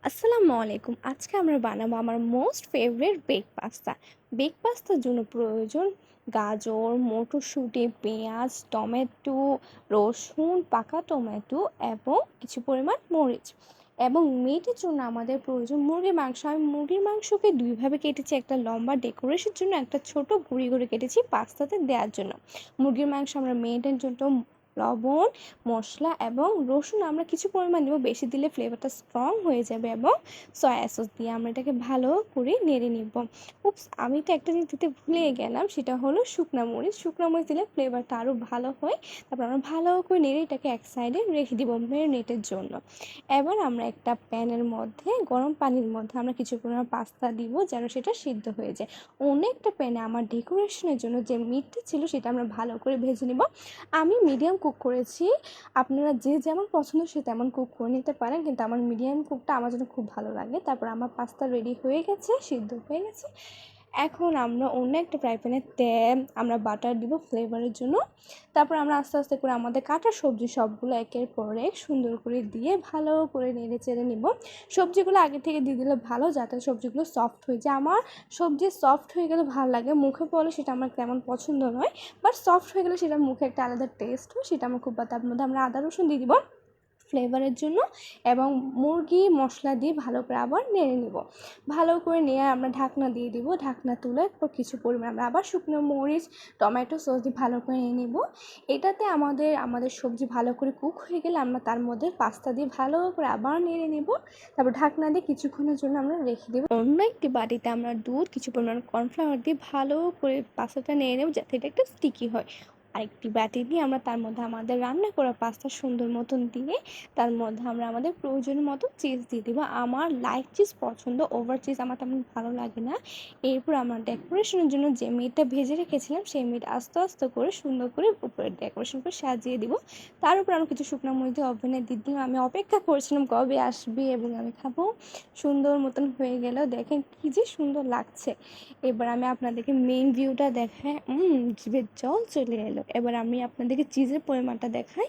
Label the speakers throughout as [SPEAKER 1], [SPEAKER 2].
[SPEAKER 1] আসসালামু আলাইকুম। আজকে আমরা বানাবো আমার most favourite bake pasta. Bake পাস্তার জন্য প্রয়োজন গাজর, মটরশুঁটি, পেঁয়াজ, টমেটো, রসুন, পাকা টমেটো এবং কিছু পরিমাণ মরিচ। এবং মিটের জন্য আমাদের প্রয়োজন মুরগির মাংস। আমি মুরগির মাংসকে দুইভাবে কেটেছি, একটা লম্বা ডেকোরেশনের জন্য, একটা ছোট গুঁড়ি করে কেটেছি পাস্তাতে দেওয়ার জন্য। মুরগির মাংস আমরা মেরিনেটের জন্য লবণ, মশলা এবং রসুন আমরা কিছু পরিমাণ দেবো, বেশি দিলে ফ্লেভারটা স্ট্রং হয়ে যাবে, এবং সয়া সস দিয়ে আমরা এটাকে ভালো করে নেড়ে নিব। আমি তো একটা জিনিস দিতে ভুলে গেলাম, সেটা হলো শুকনা মরিচ। শুকনা মরিচ দিলে ফ্লেভারটা আরও ভালো হয়। তারপর আমরা ভালো করে নেড়ে এটাকে এক সাইডে রেখে দিব ম্যারিনেটের জন্য। এবার আমরা একটা প্যানের মধ্যে গরম পানির মধ্যে আমরা কিছু পরিমাণ পাস্তা দিব যেন সেটা সিদ্ধ হয়ে যায়। অনেকটা প্যানে আমার ডেকোরেশনের জন্য যে মিটটা ছিল সেটা আমরা ভালো করে ভেজে নিব। আমি মিডিয়াম কুক করেছি, আপনারা যে যেমন পছন্দ সে তেমন কুক করে নিতে পারেন, কিন্তু আমার মিডিয়াম কুকটা আমার জন্য খুব ভালো লাগে। তারপর আমার পাস্তা রেডি হয়ে গেছে, সিদ্ধ হয়ে গেছে। এখন আমরা অন্য একটা ফ্রাই প্যানে তেল, আমরা বাটার দিব ফ্লেভারের জন্য। তারপর আমরা আস্তে আস্তে করে আমাদের কাটা সবজি সবগুলো একের পর এক সুন্দর করে দিয়ে ভালো করে নেড়ে চেড়ে নিব। সবজিগুলো আগে থেকে দিয়ে দিলে ভালো, যাতে সবজিগুলো সফট হয়ে যায়। আমার সবজি সফট হয়ে গেলে ভালো লাগে, মুখে পড়লে সেটা আমার তেমন পছন্দ নয়, বাট সফট হয়ে গেলে সেটা মুখে একটা আলাদা টেস্ট হয়, সেটা আমার খুব। তার মধ্যে আমরা আদা রসুন দিয়ে দিব ফ্লেভারের জন্য, এবং মুরগি মশলা দিয়ে ভালো করে আবার নেড়ে নিব। ভালো করে নিয়ে আমরা ঢাকনা দিয়ে দিব, ঢাকনা তুলে কিছু পরিমাণ আমরা আবার শুকনো মরিচ, টমেটো সস দিয়ে ভালো করে নিয়ে নিব। এটাতে আমাদের সবজি ভালো করে কুক হয়ে গেলে আমরা তার মধ্যে পাস্তা দিয়ে ভালো করে আবার নেড়ে নিব। তারপর ঢাকনা দিয়ে কিছুক্ষণের জন্য আমরা রেখে দেবো। অন্য একটি বাটিতে আমরা দুধ, কিছু পরিমাণ কর্নফ্লাওয়ার দিয়ে ভালো করে পাস্তাটা নেড়ে নেব, যাতে এটা একটু স্টিকি হয়। আরেকটি বাটি দিয়ে আমরা তার মধ্যে আমাদের রান্না করা পাস্তা সুন্দর মতন দিয়ে তার মধ্যে আমরা আমাদের প্রয়োজনের মতো চিজ দিয়ে দিব। আমার লাইট চিজ পছন্দ, ওভার চিজ আমার তেমন ভালো লাগে না। এরপর আমরা ডেকোরেশনের জন্য যে মিটটা ভেজে রেখেছিলাম সেই মিট আস্তে আস্তে করে সুন্দর করে উপরে ডেকোরেশন করে সাজিয়ে দিব। তার উপর আমরা কিছু শুকনো মরিচ দিয়ে ওভেনে দিয়ে দিলাম। আমি অপেক্ষা করেছিলাম কবে আসবে এবং আমি খাবো। সুন্দর মতন হয়ে গেল, দেখেন কী যে সুন্দর লাগছে। এবার আমি আপনাদেরকে মেইন ভিউটা দেখাই, জিভে জল চলে এলো। এবার আমি আপনাদেরকে চিজের পরিমাণটা দেখাই।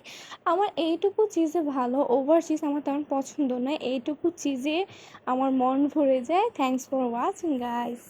[SPEAKER 1] আমার এইটুকু চিজে ভালো, ওভার চিজ আমার তেমন পছন্দ নয়, এইটুকু চিজে আমার মন ভরে যায়। Thanks for watching guys.